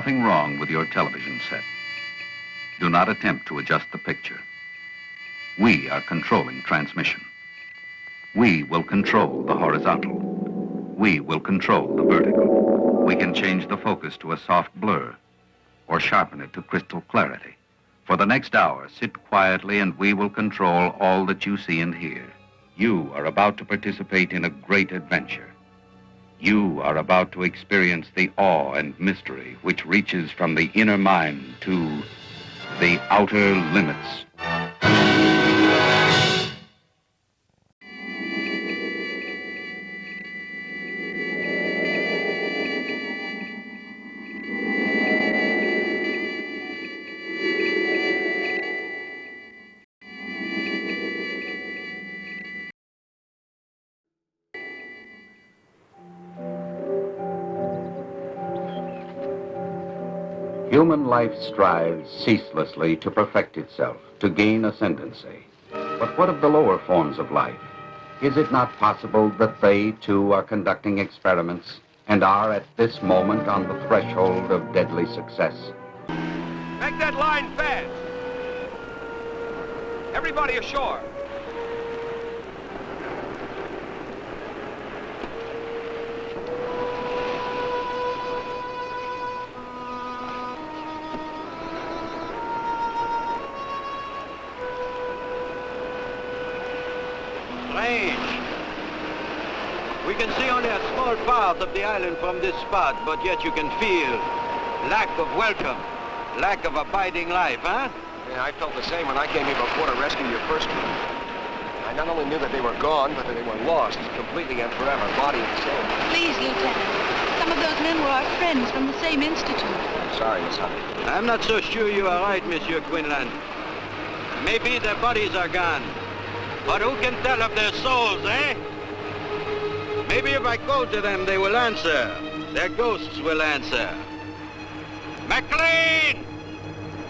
nothing wrong with your television set. Do not attempt to adjust the picture. We are controlling transmission. We will control the horizontal. We will control the vertical. We can change the focus to a soft blur or sharpen it to crystal clarity. For the next hour, sit quietly and we will control all that you see and hear. You are about to participate in a great adventure. You are about to experience the awe and mystery which reaches from the inner mind to the outer limits. Human life strives ceaselessly to perfect itself, to gain ascendancy. But what of the lower forms of life? Is it not possible that they, too, are conducting experiments and are at this moment on the threshold of deadly success? Make that line fast. Everybody ashore. We can see only a small part of the island from this spot, but yet you can feel lack of welcome, lack of abiding life, huh? Yeah, I felt the same when I came here before to rescue your first crew. I not only knew that they were gone, but that they were lost completely and forever, body and soul. Please, Lieutenant. Some of those men were our friends from the same institute. I'm sorry, Miss Hunter. I'm not so sure you are right, Monsieur Quinlan. Maybe their bodies are gone, but who can tell of their souls, eh? Maybe if I call to them, they will answer. Their ghosts will answer. McLean!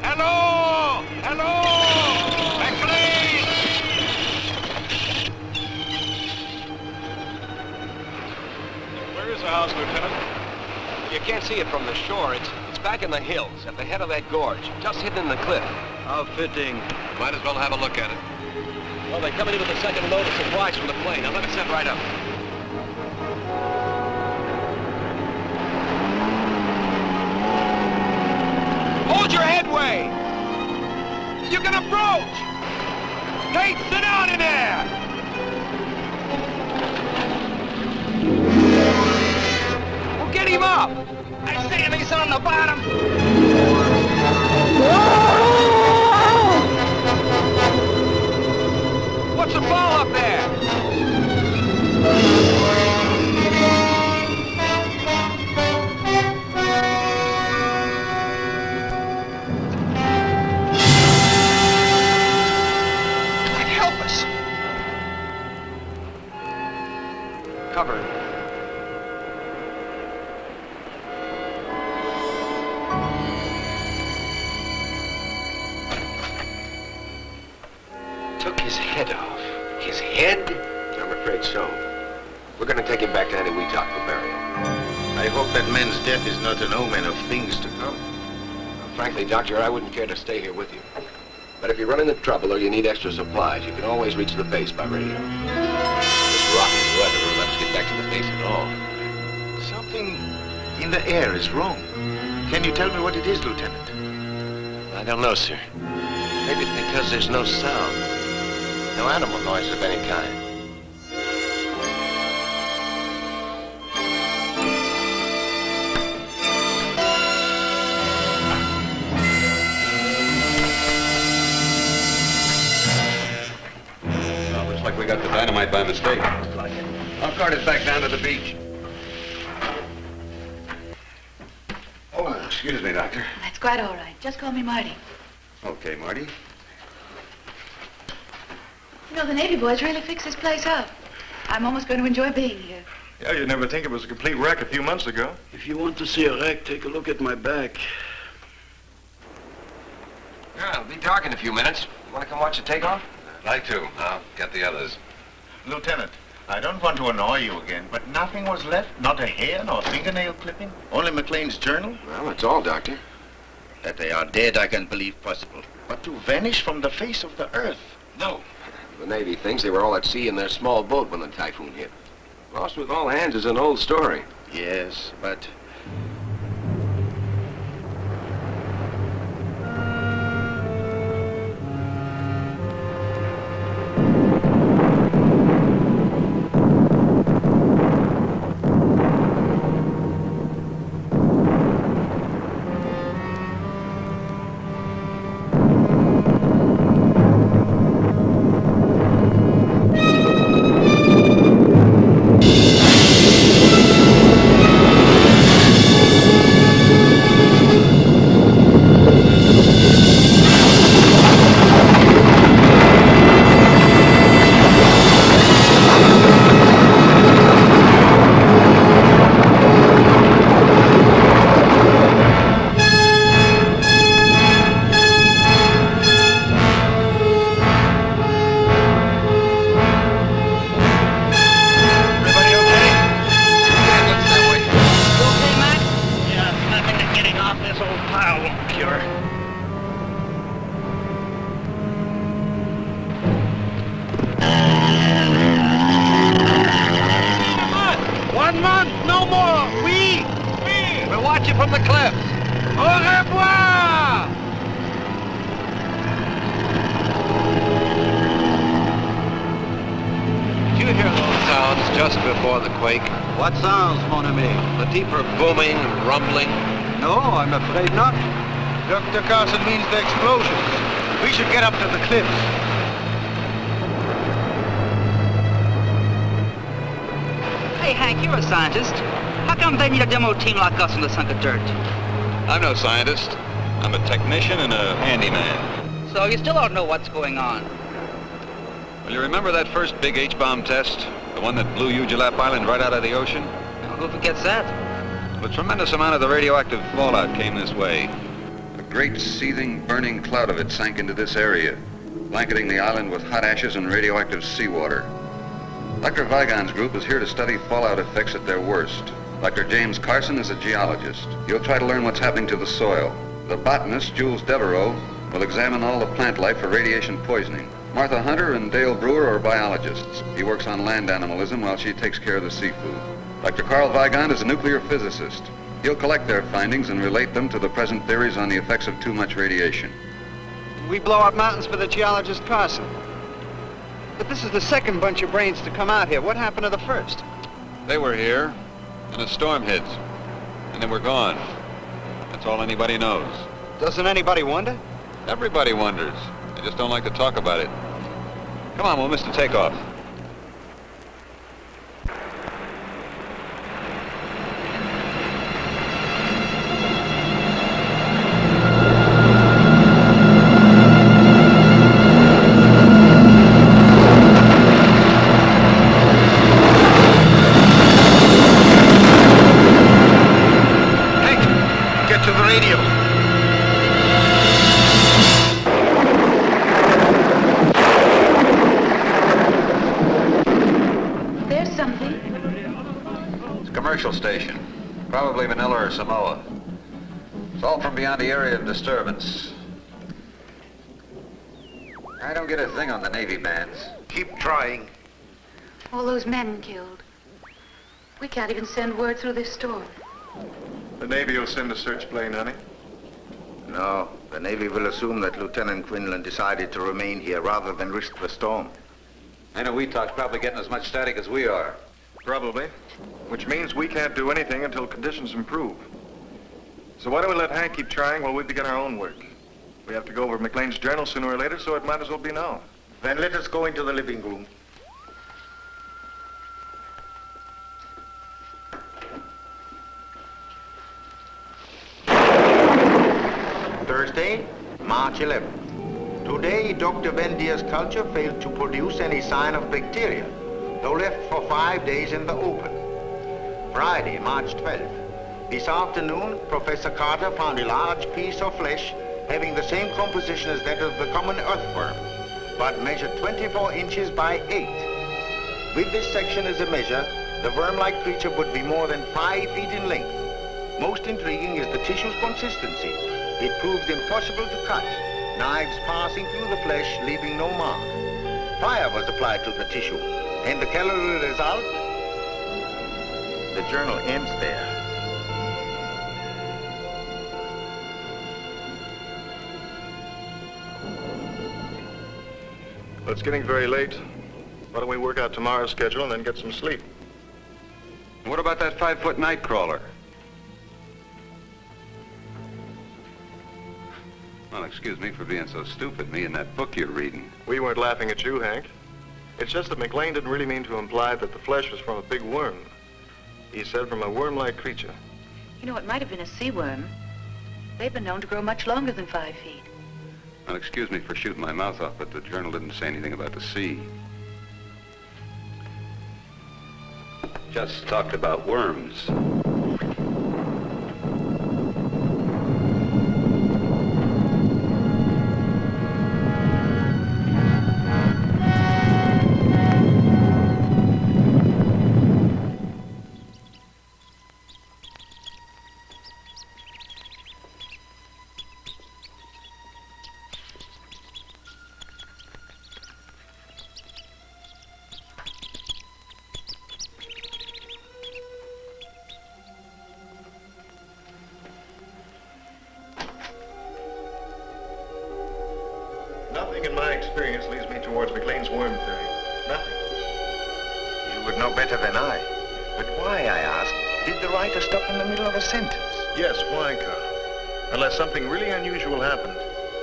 Hello! Hello! McLean! Where is the house, Lieutenant? You can't see it from the shore. It's back in the hills, at the head of that gorge, just hidden in the cliff. How fitting. Might as well have a look at it. Well, they're coming in with the second load of supplies from the plane. Now let me set right up. Hold your headway! You can approach! Kate, sit down in there! Well, get him up! I say he's on the bottom! What's the ball up there? Cover. Took his head off. His head? I'm afraid so. We're going to take him back to Eniwetok for burial. I hope that man's death is not an omen of things to come. Well, frankly, Doctor, I wouldn't care to stay here with you. But if you run into trouble or you need extra supplies, you can always reach the base by radio. This rotten weather will let us get back to the base at all. Something in the air is wrong. Can you tell me what it is, Lieutenant? I don't know, sir. Maybe it's because there's no sound. No animal noise of any kind. Well, looks like we got the dynamite by mistake. I'll cart it back down to the beach. Oh, excuse me, Doctor. That's quite all right. Just call me Marty. Okay, Marty. You know, the Navy boys really fixed this place up. I'm almost going to enjoy being here. Yeah, you'd never think it was a complete wreck a few months ago. If you want to see a wreck, take a look at my back. Yeah, it'll be dark in a few minutes. You want to come watch the takeoff? I'd like to. I'll get the others. Lieutenant, I don't want to annoy you again, but nothing was left? Not a hair, nor fingernail clipping? Only McLean's journal? Well, that's all, Doctor. That they are dead, I can believe possible. But to vanish from the face of the earth? No. The Navy thinks they were all at sea in their small boat when the typhoon hit. Lost with all hands is an old story. Yes, but... What sounds, mon ami? The deeper booming, rumbling. No, I'm afraid not. Dr. Carson means the explosions. We should get up to the cliffs. Hey, Hank, you're a scientist. How come they need a demo team like us in this hunk of dirt? I'm no scientist. I'm a technician and a handyman. So you still don't know what's going on? Well, you remember that first big H-bomb test? The one that blew Ujulap Island right out of the ocean? Who forgets that? Well, a tremendous amount of the radioactive fallout came this way. A great seething, burning cloud of it sank into this area, blanketing the island with hot ashes and radioactive seawater. Dr. Vigon's group is here to study fallout effects at their worst. Dr. James Carson is a geologist. He'll try to learn what's happening to the soil. The botanist, Jules Devereaux, will examine all the plant life for radiation poisoning. Martha Hunter and Dale Brewer are biologists. He works on land animalism while she takes care of the seafood. Dr. Carl Vigon is a nuclear physicist. He'll collect their findings and relate them to the present theories on the effects of too much radiation. We blow up mountains for the geologist Carson. But this is the second bunch of brains to come out here. What happened to the first? They were here, and a storm hit, and they were gone. That's all anybody knows. Doesn't anybody wonder? Everybody wonders. They just don't like to talk about it. Come on, we'll miss the takeoff. Hank, get to the radio. Commercial station. Probably Manila or Samoa. It's all from beyond the area of disturbance. I don't get a thing on the Navy bands. Keep trying. All those men killed. We can't even send word through this storm. The Navy will send a search plane, honey. No, the Navy will assume that Lieutenant Quinlan decided to remain here rather than risk the storm. I know Weetalk's probably getting as much static as we are. Probably. Which means we can't do anything until conditions improve. So why don't we let Hank keep trying while we begin our own work? We have to go over McLean's journal sooner or later, so it might as well be now. Then let us go into the living room. Thursday, March 11th. Today, Dr. Vendier's culture failed to produce any sign of bacteria, though left for 5 days in the open. Friday, March 12th. This afternoon, Professor Carter found a large piece of flesh having the same composition as that of the common earthworm, but measured 24 inches by 8. With this section as a measure, the worm-like creature would be more than 5 feet in length. Most intriguing is the tissue's consistency. It proves impossible to cut, knives passing through the flesh, leaving no mark. Fire was applied to the tissue, and the calorie result? The journal ends there. Well, it's getting very late. Why don't we work out tomorrow's schedule and then get some sleep? What about that 5-foot night crawler? Well, excuse me for being so stupid, me and that book you're reading. We weren't laughing at you, Hank. It's just that McLean didn't really mean to imply that the flesh was from a big worm. He said from a worm-like creature. You know, it might have been a sea worm. They've been known to grow much longer than 5 feet. Well, excuse me for shooting my mouth off, but the journal didn't say anything about the sea. Just talked about worms. Nothing in my experience leads me towards McLean's worm theory. Nothing. You would know better than I. But why, I ask, did the writer stop in the middle of a sentence? Yes, why, Carl? Unless something really unusual happened,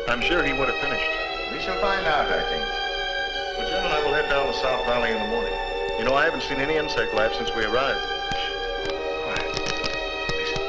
I'm sure he would have finished. We shall find out, I think. Well, Jim and I will head down the South Valley in the morning. You know, I haven't seen any insect life since we arrived. Quiet. Listen.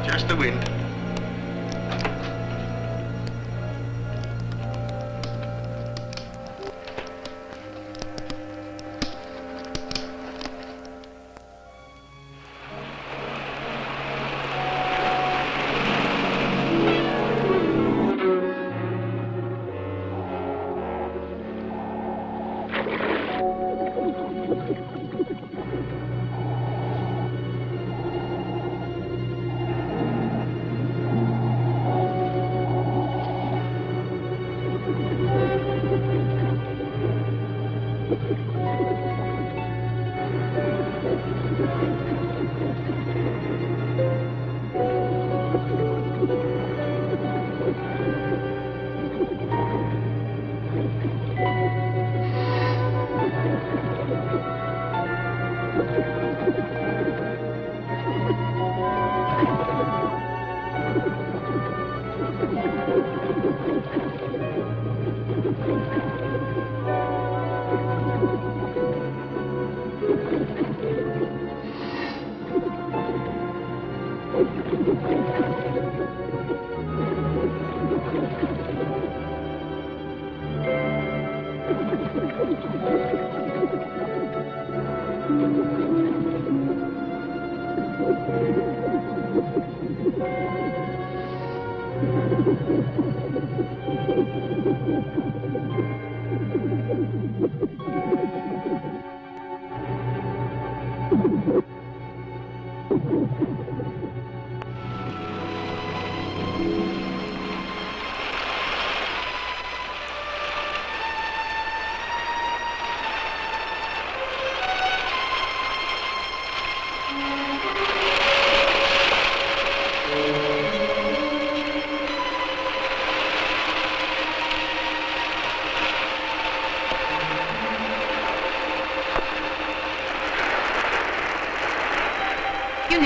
Just the wind.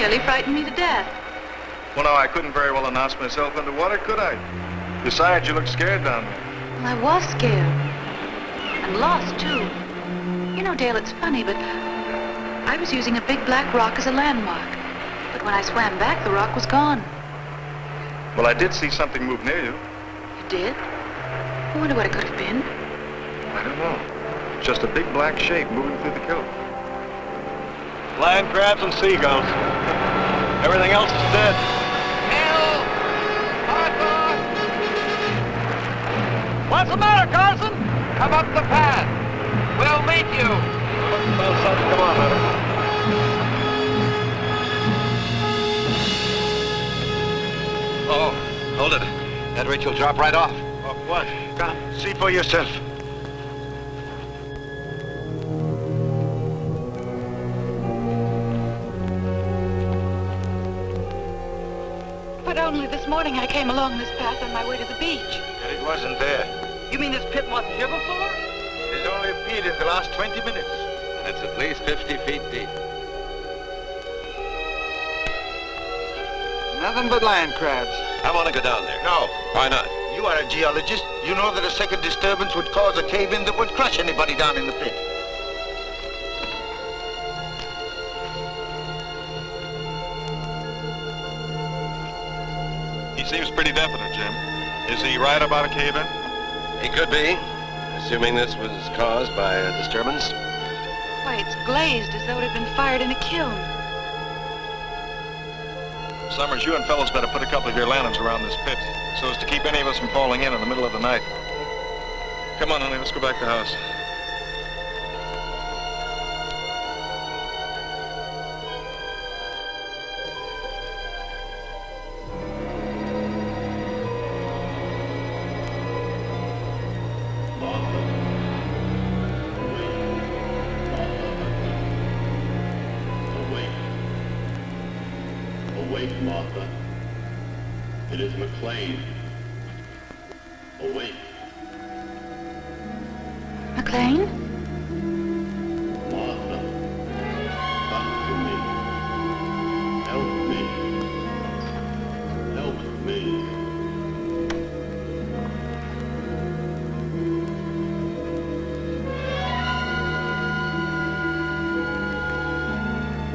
nearly frightened me to death. Well, no, I couldn't very well announce myself underwater, could I? Besides, you looked scared down there. Well, I was scared. And lost, too. You know, Dale, it's funny, but I was using a big black rock as a landmark. But when I swam back, the rock was gone. Well, I did see something move near you. You did? I wonder what it could have been. I don't know. Just a big black shape moving through the kelp. Land crabs and seagulls. Everything else is dead. Help! Arthur! What's the matter, Carson? Come up the path. We'll meet you. Come on, Hunter. Oh, hold it. That ridge will drop right off. Off what? Come, see for yourself. But only this morning I came along this path on my way to the beach. And it wasn't there. You mean this pit wasn't here before? It's only appeared in the last 20 minutes. It's at least 50 feet deep. Nothing but land crabs. I want to go down there. No. Why not? You are a geologist. You know that a second disturbance would cause a cave-in that would crush anybody down in the pit. He seems pretty definite, Jim. Is he right about a cave-in? He could be, assuming this was caused by a disturbance. Why, it's glazed as though it had been fired in a kiln. Summers, you and fellows better put a couple of your lanterns around this pit so as to keep any of us from falling in the middle of the night. Come on, honey, let's go back to the house. Awake, Martha. It is McLean. Awake. McLean? Martha. Come to me. Help me. Help me.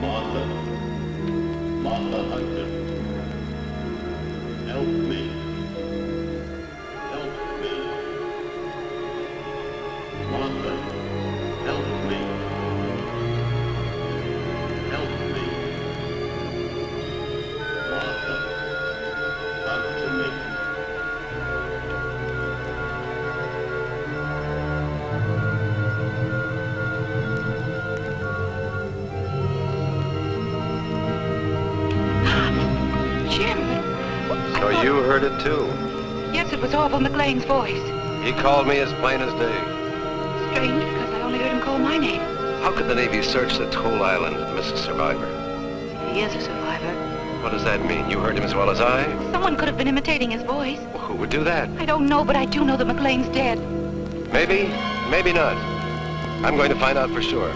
Martha. Martha Hunter. Help me. Help me. Martha, help me. Help me. Martha, come to me. Jim. So you heard it too? Yes, it was Orville McLean's voice. He called me as plain as day. Strange, because I only heard him call my name. How could the Navy search the whole island and miss a survivor? He is a survivor. What does that mean? You heard him as well as I? Someone could have been imitating his voice. Well, who would do that? I don't know, but I do know that McLean's dead. Maybe, maybe not. I'm going to find out for sure.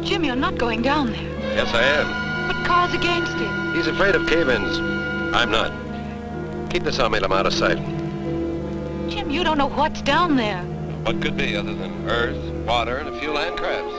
Jim, you're not going down there. Yes, I am. But Carl's against it. He's afraid of cave-ins. I'm not. Keep the sawmill out of sight. Jim, you don't know what's down there. What could be other than earth, water, and a few land crabs?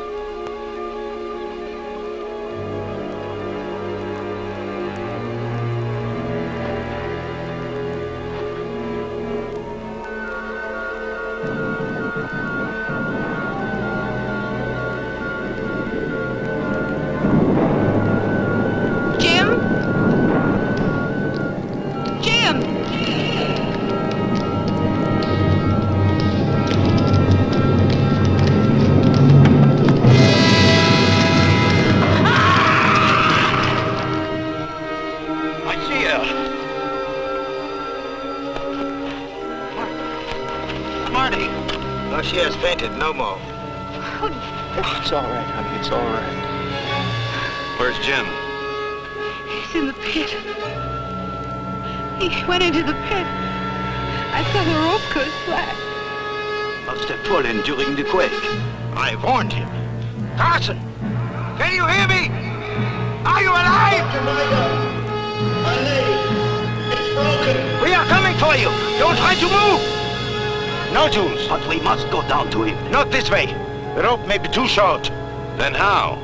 She has fainted, no more. Oh, it's all right, honey, it's all right. Where's Jim? He's in the pit. He went into the pit. I saw the rope go slack. Must have fallen during the quake. I warned him. Carson! Can you hear me? Are you alive? My leg, it's broken. We are coming for you. Don't try to move. No, Jules. But we must go down to him. Not this way. The rope may be too short. Then how?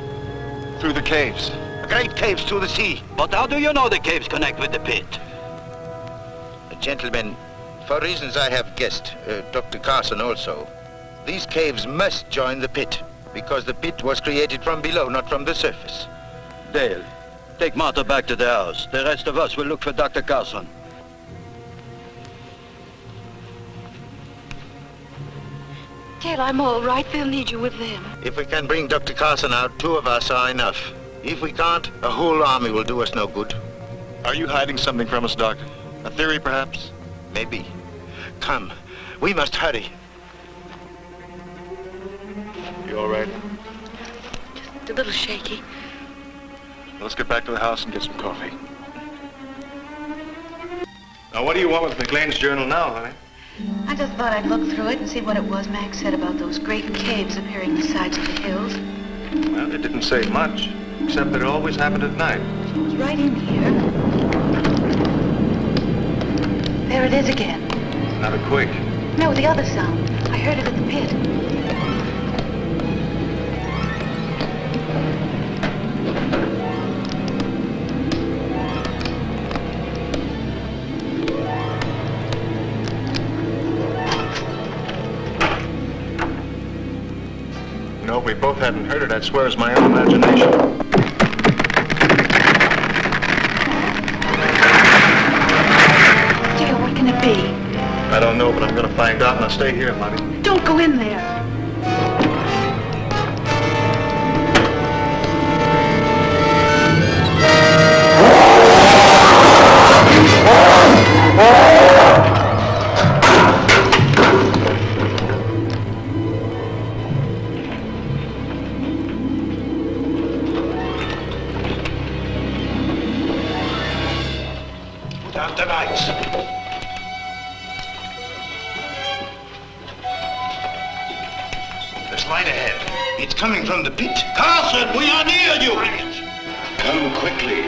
Through the caves. Great caves to the sea. But how do you know the caves connect with the pit? Gentlemen, for reasons I have guessed, Dr. Carson also, these caves must join the pit, because the pit was created from below, not from the surface. Dale, take Martha back to the house. The rest of us will look for Dr. Carson. Dale, I'm all right. They'll need you with them. If we can bring Dr. Carson out, 2 of us are enough. If we can't, a whole army will do us no good. Are you hiding something from us, Doctor? A theory, perhaps? Maybe. Come, we must hurry. You all right? Just a little shaky. Let's get back to the house and get some coffee. Now, what do you want with McLean's journal now, honey? I just thought I'd look through it and see what it was Max said about those great caves appearing on the sides of the hills. Well, it didn't say much, except that it always happened at night. She was right in here. There it is again. Not a quake. No, the other sound. I heard it at the pit. No, if we both hadn't heard it, I'd swear it's my own imagination. I don't know, but I'm going to find out, and I'll stay here, Marty. Don't go in there. Put out the lights. Right ahead. It's coming from the pit. Carson, we are near you. Come quickly.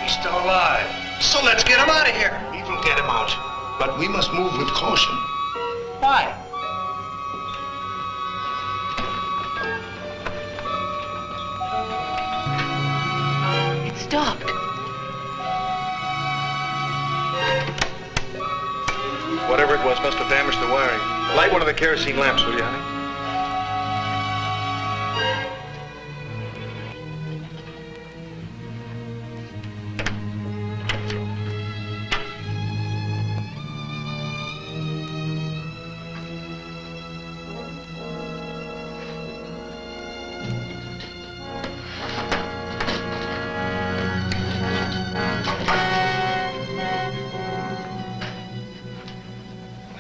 He's still alive. So let's get him out of here. We will get him out. But we must move with caution. Why? It stopped. Whatever it was must have damaged the wiring. Light one of the kerosene lamps, will you, honey?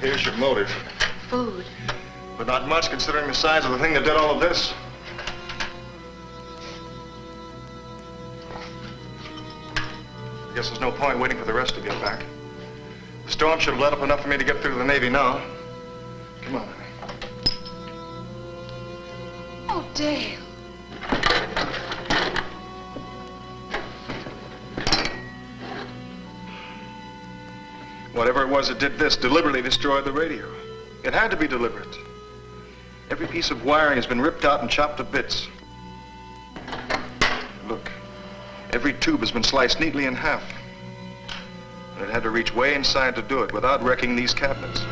Here's your motive. Food. But not much, considering the size of the thing that did all of this. I guess there's no point waiting for the rest to get back. The storm should have let up enough for me to get through to the Navy now. Come on, honey. Oh, Dale. Whatever it was that did this deliberately destroyed the radio. It had to be deliberate. Every piece of wiring has been ripped out and chopped to bits. Look, every tube has been sliced neatly in half. And it had to reach way inside to do it without wrecking these cabinets.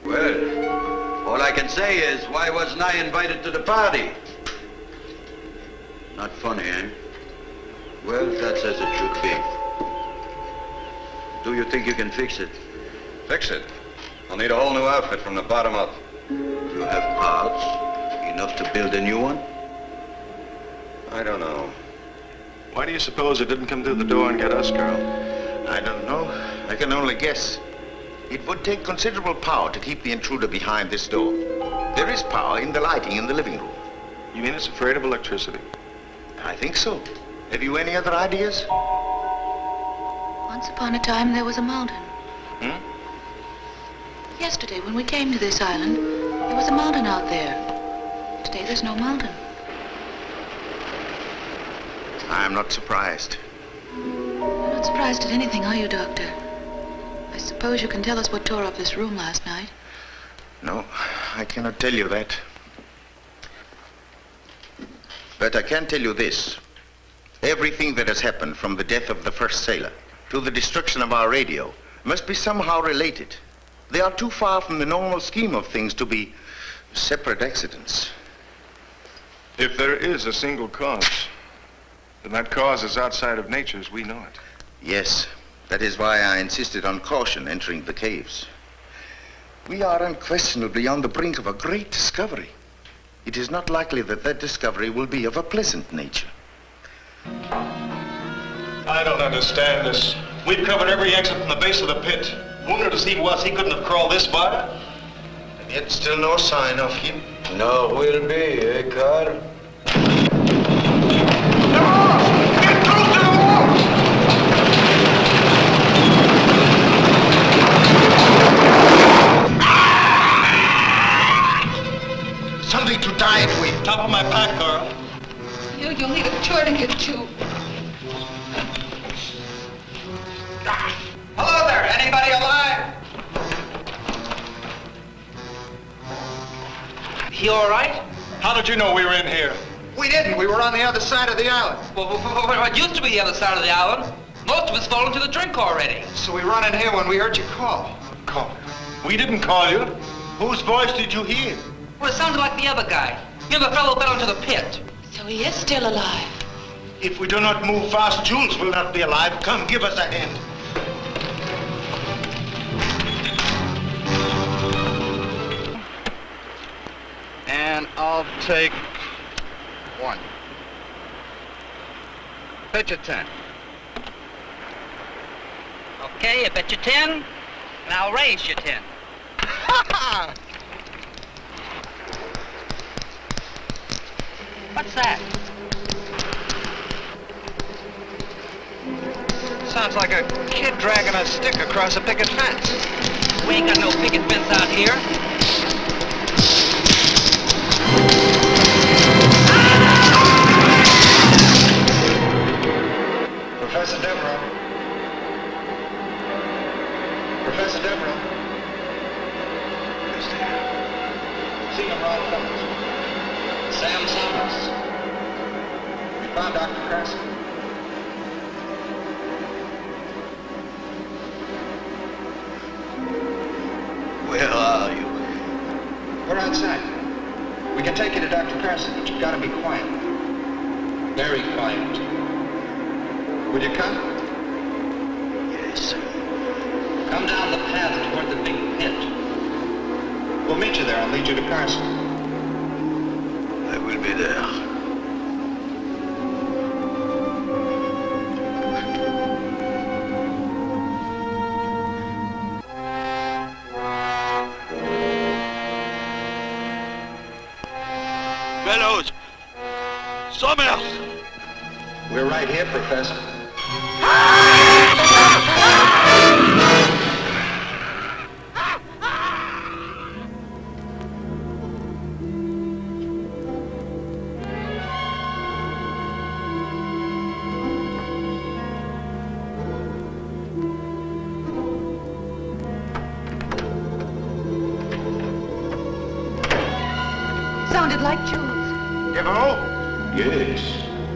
Well, all I can say is, why wasn't I invited to the party? Not funny, eh? Well, that's as it should be. Do you think you can fix it? Fix it? I'll need a whole new outfit from the bottom up. You have parts enough to build a new one? I don't know. Why do you suppose it didn't come through the door and get us, Carl? I don't know. I can only guess. It would take considerable power to keep the intruder behind this door. There is power in the lighting in the living room. You mean it's afraid of electricity? I think so. Have you any other ideas? Once upon a time, there was a mountain. Hmm? Yesterday, when we came to this island, there was a mountain out there. Today, there's no mountain. I'm not surprised. You're not surprised at anything, are you, Doctor? I suppose you can tell us what tore up this room last night. No, I cannot tell you that. But I can tell you this. Everything that has happened from the death of the first sailor to the destruction of our radio must be somehow related. They are too far from the normal scheme of things to be separate accidents. If there is a single cause, then that cause is outside of nature as we know it. Yes, that is why I insisted on caution entering the caves. We are unquestionably on the brink of a great discovery. It is not likely that that discovery will be of a pleasant nature. I don't understand this. We've covered every exit from the base of the pit. Wounded as he was, he couldn't have crawled this far. And yet still no sign of him. No will be, eh, Carl? Something to dive with. Top of my pack, Carl. You'll need a tourniquet, too. Hello there, anybody alive? You all right? How did you know we were in here? We didn't. We were on the other side of the island. Well, what used to be the other side of the island? Most of us fall into the drink already. So we run in here when we heard you call. Call. We didn't call you. Whose voice did you hear? Well, it sounded like the other guy. You know, the fellow fell into the pit. So he is still alive. If we do not move fast, Jules will not be alive. Come, give us a hand. And I'll take one. Bet you 10. Okay, I bet you 10, and I'll raise you 10. What's that? Sounds like a kid dragging a stick across a picket fence. We ain't got no picket fence out here. Professor Devereaux. Professor Devereaux. Yes, dear. Seen him around Cummins. Sam Summers. We found Dr. Carson. Where are you? We're outside. We can take you to Dr. Carson, but you've got to be quiet. Very quiet. Would you come? Yes. Come down the path toward the big pit. We'll meet you there. I'll lead you to Carson. I will be there. Fellows! Summers! We're right here, Professor. Sounded like Jules. Devereaux? Yes.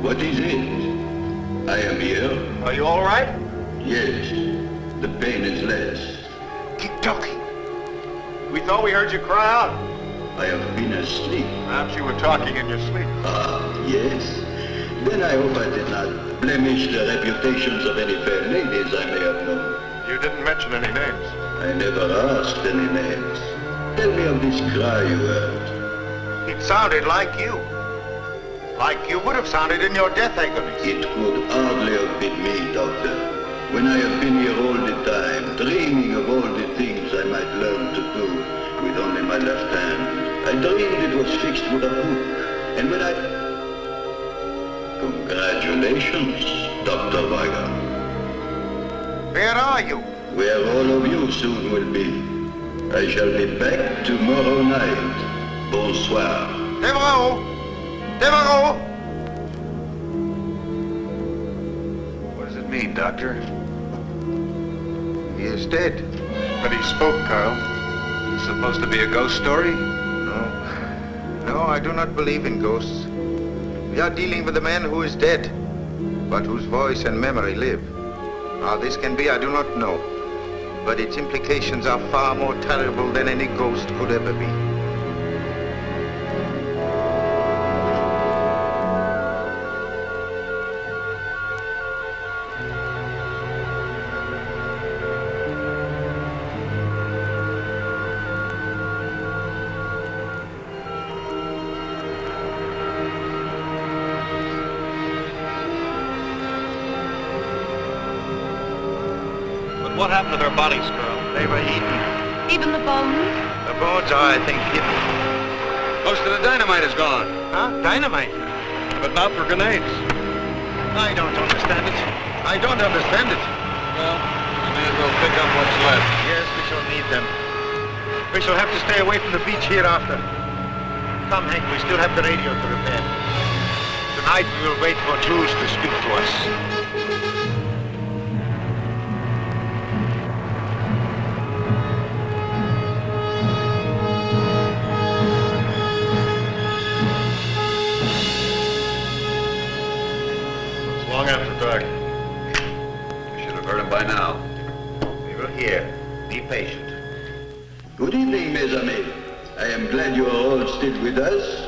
What is it? I am here. Are you all right? Yes. The pain is less. Keep talking. We thought we heard you cry out. I have been asleep. Perhaps you were talking in your sleep. Ah, yes. Then I hope I did not blemish the reputations of any fair ladies I may have known. You didn't mention any names. I never asked any names. Tell me of this cry you heard. It sounded like you. Like you would have sounded in your death agony. It could hardly have been me, Doctor. When I have been here all the time, dreaming of all the things I might learn to do with only my left hand, I dreamed it was fixed with a hook, And when I... Congratulations, Dr. Weiger. Where are you? Where all of you soon will be. I shall be back tomorrow night. Bonsoir. Devereaux! Devereaux! What does it mean, Doctor? He is dead. But he spoke, Carl. It's supposed to be a ghost story? No. No, I do not believe in ghosts. We are dealing with a man who is dead, but whose voice and memory live. How this can be, I do not know. But its implications are far more terrible than any ghost could ever be. What happened to their bodies, Carl? They were eaten. Even the bones? The bones are, I think, hidden. Most of the dynamite is gone. Huh? Dynamite? But not for grenades. I don't understand it. I don't understand it. Well, we may as well pick up what's left. Yes, we shall need them. We shall have to stay away from the beach hereafter. Come, Hank, we still have the radio to repair. Tonight we will wait for Jules to speak to us. Long after dark. We should have heard him by now. We will hear. Be patient. Good evening, mes amis. I am glad you are all still with us.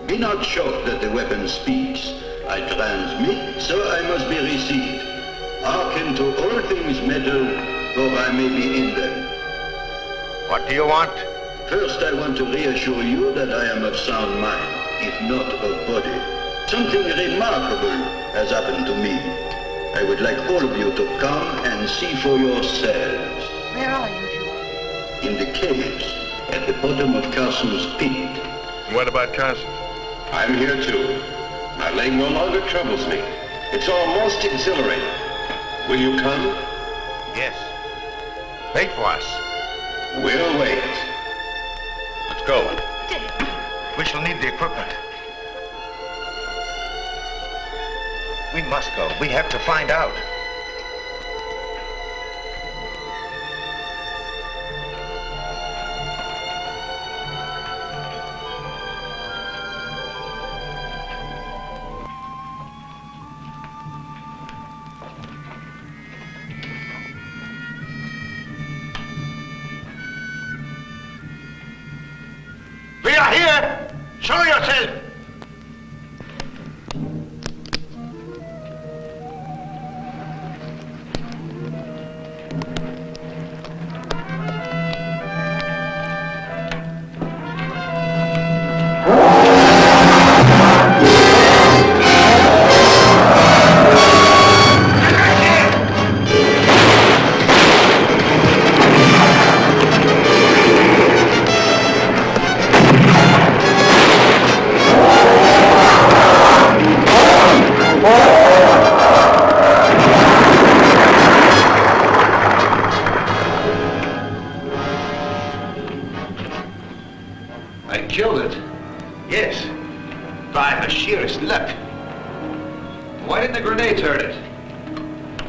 Be not shocked that the weapon speaks. I transmit, so I must be received. Hearken to all things metal, for I may be in them. What do you want? First, I want to reassure you that I am of sound mind, if not of body. Something remarkable has happened to me. I would like all of you to come and see for yourselves. Where are you, Jules? In the caves, at the bottom of Carson's pit. What about Carson? I'm here too. My leg no longer troubles me. It's all most exhilarating. Will you come? Yes. Wait for us. We'll wait. Let's go. We shall need the equipment. We must go. We have to find out. We are here! Show yourself!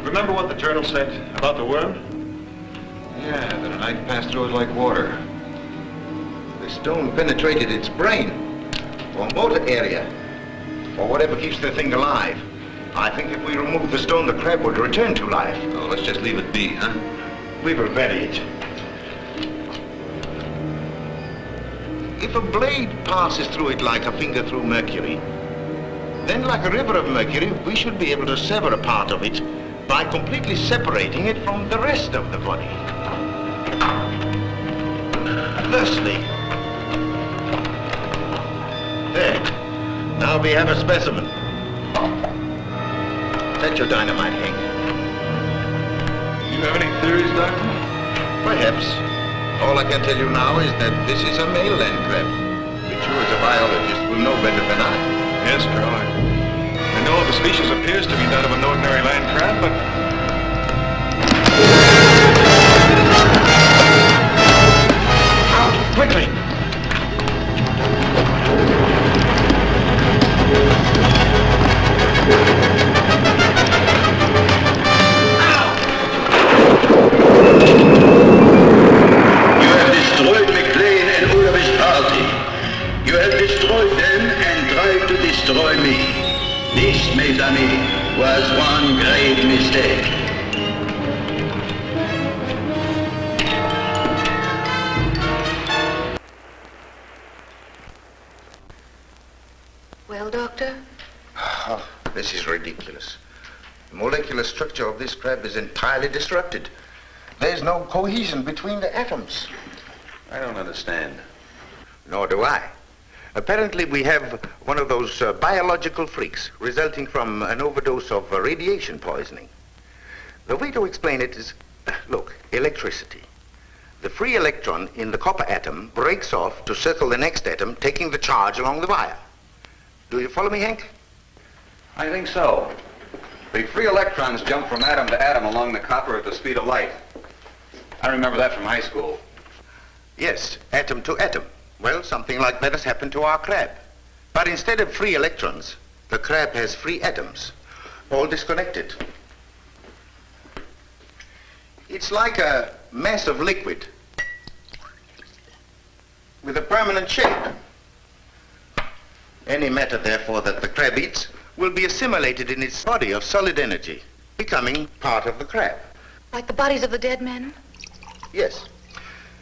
Remember what the journal said about the worm? Yeah, that a knife passed through it like water. The stone penetrated its brain, or motor area, or whatever keeps the thing alive. I think if we remove the stone, the crab would return to life. Oh, let's just leave it be, huh? We will bury it. If a blade passes through it like a finger through mercury, then like a river of mercury, we should be able to sever a part of it by completely separating it from the rest of the body. Thusly. There. Now we have a specimen. Set your dynamite, Hank. You have any theories, Doctor? Perhaps. All I can tell you now is that this is a male land crab, which you as a biologist will will know better than I. Yes, Colonel. I know the species appears to be that of an ordinary land crab, but... Out! Quickly! You have destroyed McLean and all of his party. You have destroyed them and tried to destroy me. This, mes amis, was one great mistake. Well, Doctor? Oh, this is ridiculous. The molecular structure of this crab is entirely disrupted. There's no cohesion between the atoms. I don't understand. Nor do I. Apparently, we have one of those biological freaks resulting from an overdose of radiation poisoning. The way to explain it is, look, electricity. The free electron in the copper atom breaks off to circle the next atom, taking the charge along the wire. Do you follow me, Hank? I think so. The free electrons jump from atom to atom along the copper at the speed of light. I remember that from high school. Yes, atom to atom. Well, something like that has happened to our crab. But instead of free electrons, the crab has free atoms, all disconnected. It's like a mass of liquid with a permanent shape. Any matter, therefore, that the crab eats will be assimilated in its body of solid energy, becoming part of the crab. Like the bodies of the dead men? Yes.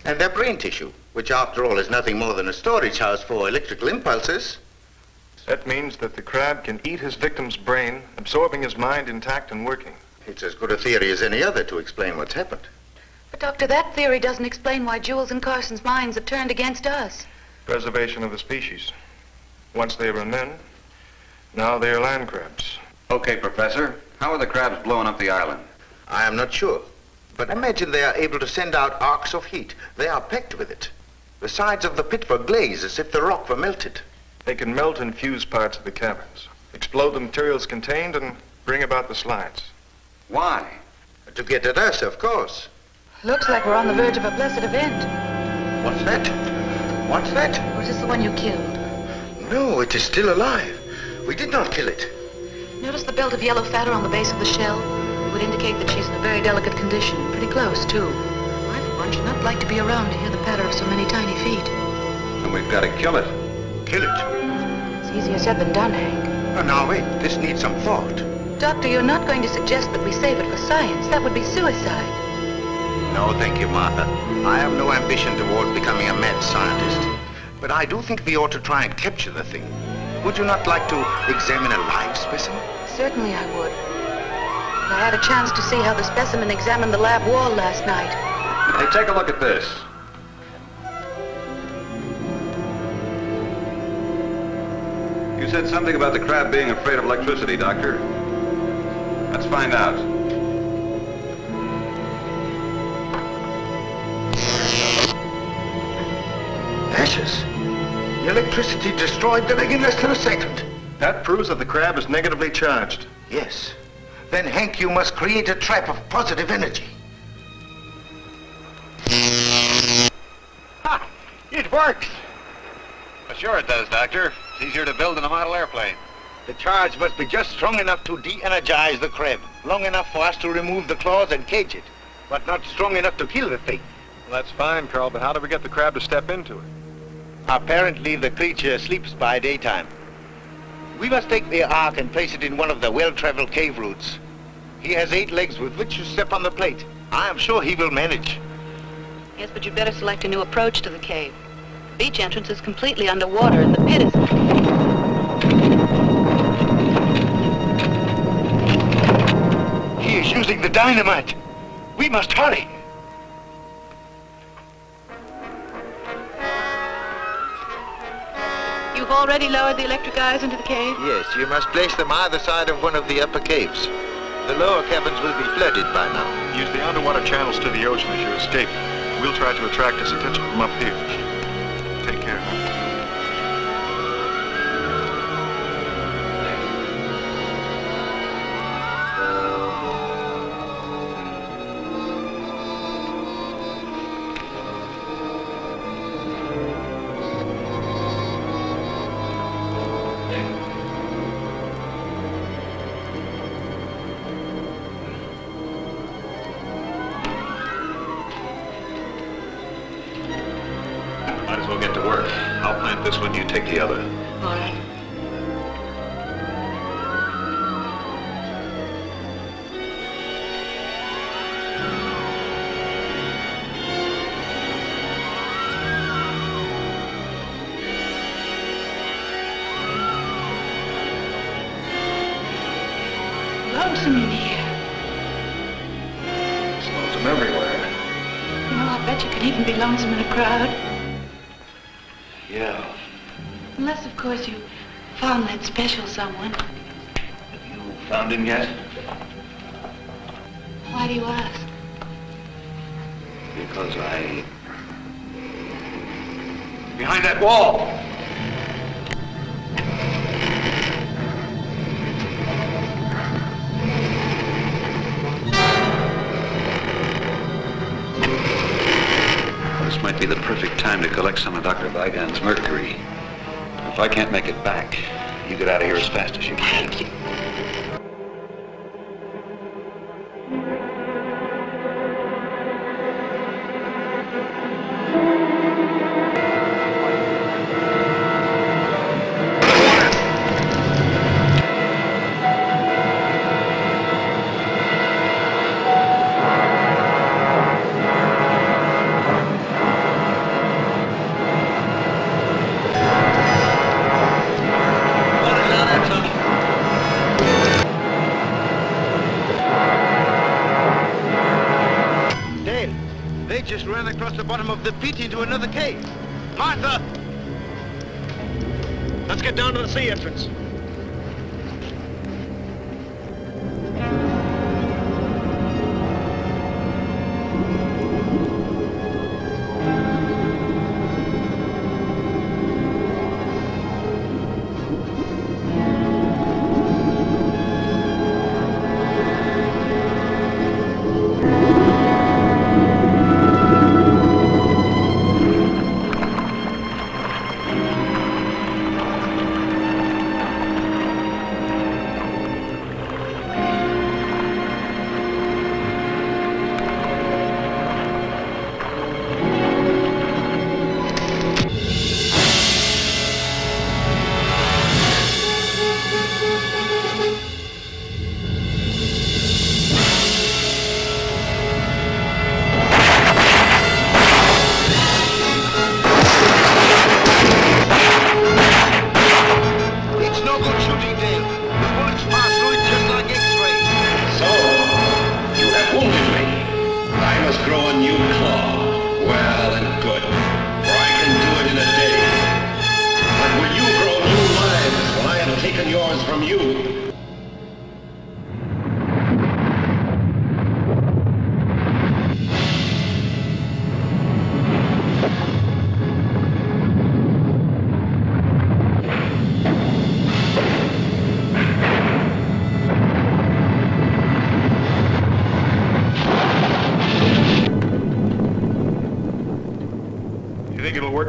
And their brain tissue, which after all is nothing more than a storage house for electrical impulses. That means that the crab can eat his victim's brain, absorbing his mind intact and working. It's as good a theory as any other to explain what's happened. But, Doctor, that theory doesn't explain why Jules and Carson's minds have turned against us. Preservation of the species. Once they were men, now they are land crabs. Okay, Professor. How are the crabs blowing up the island? I am not sure. But imagine they are able to send out arcs of heat. They are packed with it. The sides of the pit were glazed as if the rock were melted. They can melt and fuse parts of the caverns, explode the materials contained, and bring about the slides. Why? To get at us, of course. Looks like we're on the verge of a blessed event. What's that? What's that? Was this the one you killed? No, it is still alive. We did not kill it. Notice the belt of yellow fat on the base of the shell? It would indicate that she's in a very delicate condition. Pretty close, too. I, for one, should not like to be around to hear the patter of so many tiny feet. And we've got to kill it. Kill it? It's easier said than done, Hank. Oh, now, wait. This needs some thought. Doctor, you're not going to suggest that we save it for science. That would be suicide. No, thank you, Martha. I have no ambition toward becoming a mad scientist. But I do think we ought to try and capture the thing. Would you not like to examine a live specimen? Certainly I would. I had a chance to see how the specimen examined the lab wall last night. Hey, take a look at this. You said something about the crab being afraid of electricity, Doctor. Let's find out. Ashes. The electricity destroyed the leg in less than a second. That proves that the crab is negatively charged. Yes. Then, Hank, you must create a trap of positive energy. Ha! It works! Well, sure it does, Doctor. It's easier to build than a model airplane. The charge must be just strong enough to de-energize the crab. Long enough for us to remove the claws and cage it. But not strong enough to kill the thing. Well, that's fine, Carl, but how do we get the crab to step into it? Apparently, the creature sleeps by daytime. We must take the ark and place it in one of the well-traveled cave routes. He has 8 legs with which to step on the plate. I am sure he will manage. Yes, but you'd better select a new approach to the cave. The beach entrance is completely underwater and the pit is... He is using the dynamite. We must hurry. You've already lowered the electric eyes into the cave? Yes, you must place them either side of one of the upper caves. The lower caverns will be flooded by now. Use the underwater channels to the ocean as your escape. We'll try to attract his attention from up here. Take care. to work. I'll plant this one, you take the other. All right. Lonesome in here. It's lonesome everywhere. You know, I bet you can even be lonesome in a crowd. Yeah. Unless, of course, you found that special someone. Have you found him yet? Why do you ask? Because behind that wall! This might be the perfect time to collect some of Dr. Vigan's mercury. If I can't make it back, you get out of here as fast as you can. Thank you. Just ran across the bottom of the pit into another cave. Martha! Let's get down to the sea entrance.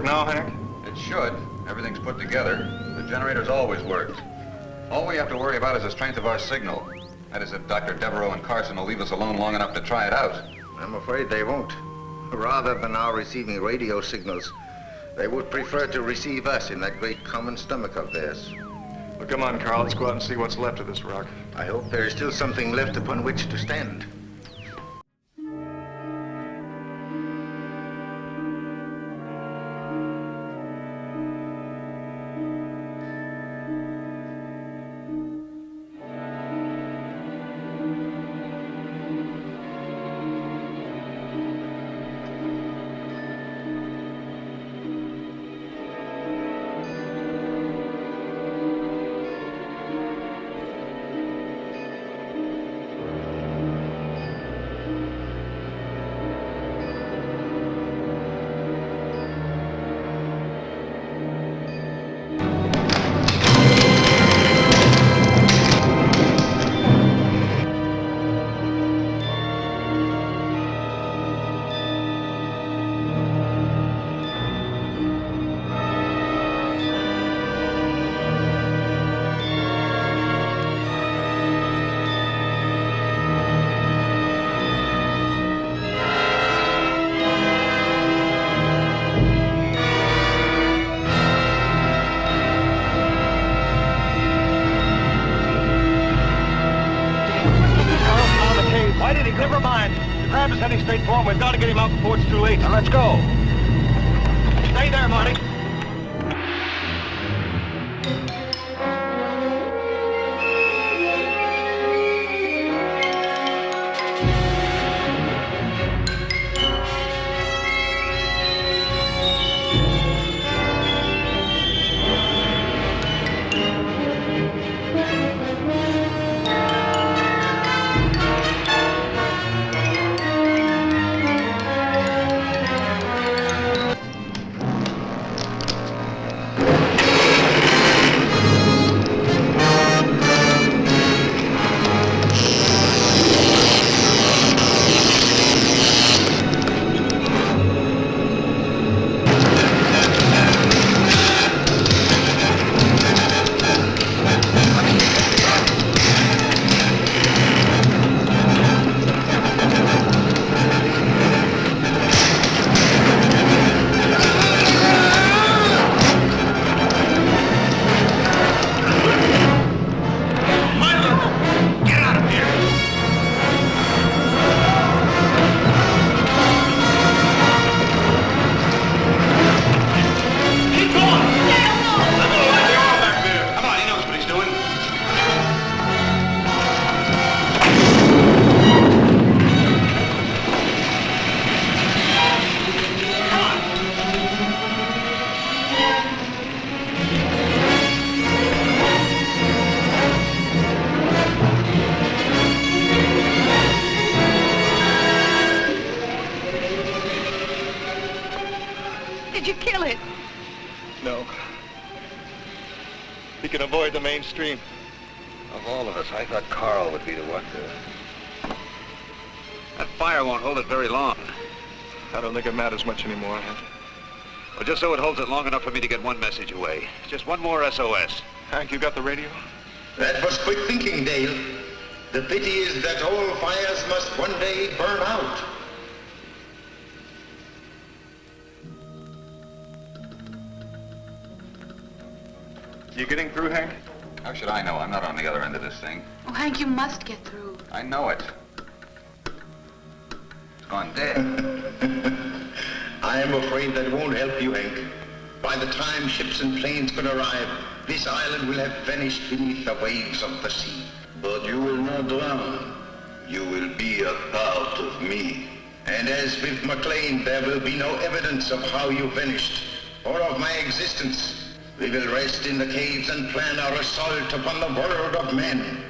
Now, Hank? It should. Everything's put together. The generator's always worked. All we have to worry about is the strength of our signal. That is, if Dr. Devereaux and Carson will leave us alone long enough to try it out. I'm afraid they won't. Rather than our receiving radio signals, they would prefer to receive us in that great common stomach of theirs. Well, come on, Carl. Let's go out and see what's left of this rock. I hope there is still something left upon which to stand. Travis heading straight for him. We've got to get him out before it's too late. Now, let's go. Stay there, Marty. Did you kill it? No. He can avoid the mainstream. Of all of us, I thought Carl would be the one to... That fire won't hold it very long. I don't think it matters much anymore, Hank. Well, just so it holds it long enough for me to get one message away. Just one more SOS. Hank, you got the radio? That was quick thinking, Dale. The pity is that all fires must one day burn out. You getting through, Hank? How should I know? I'm not on the other end of this thing. Oh, Hank, you must get through. I know it. It's gone dead. I am afraid that won't help you, Hank. By the time ships and planes can arrive, this island will have vanished beneath the waves of the sea. But you will not drown. You will be a part of me. And as with McLean, there will be no evidence of how you vanished, or of my existence. We will rest in the caves and plan our assault upon the world of men.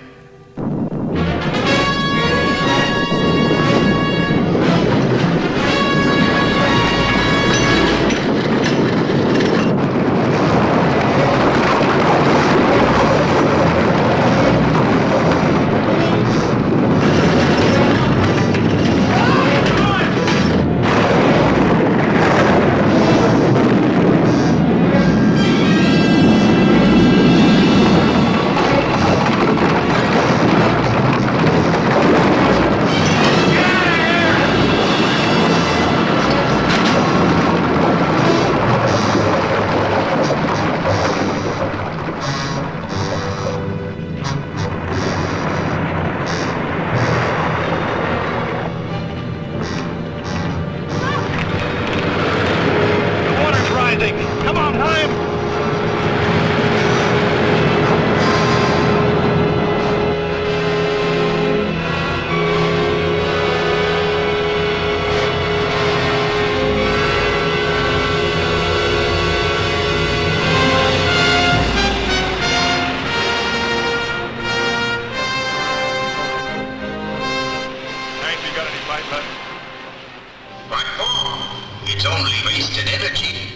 It's only wasted energy.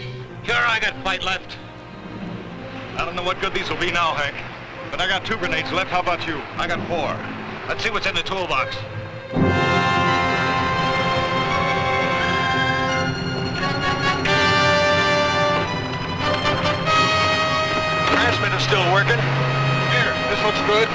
Sure, I got fight left. I don't know what good these will be now, Hank. But I got 2 grenades left. How about you? I got 4. Let's see what's in the toolbox. Transmitter's still working. Here, this looks good.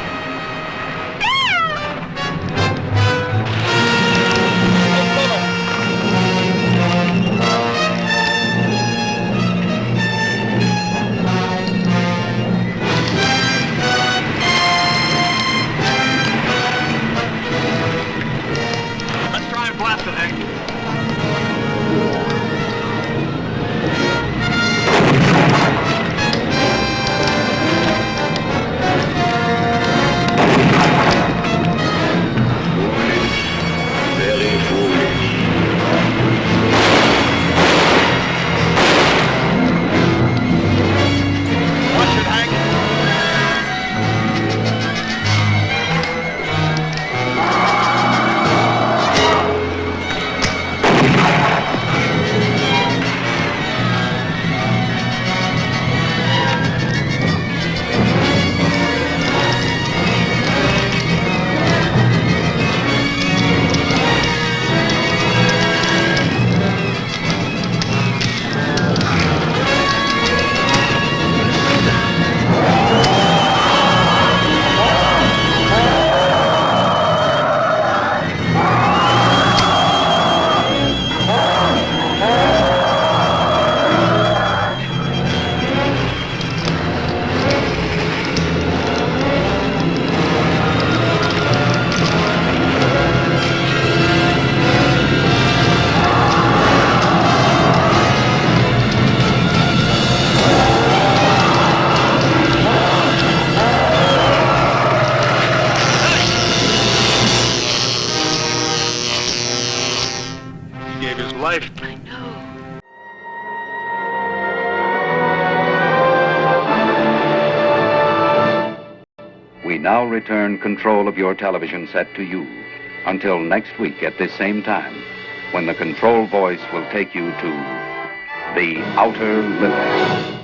that blaster, Hank. Very foolish. Watch it, Hank. Gave his life. I know. We now return control of your television set to you until next week at this same time, when the control voice will take you to the outer limits.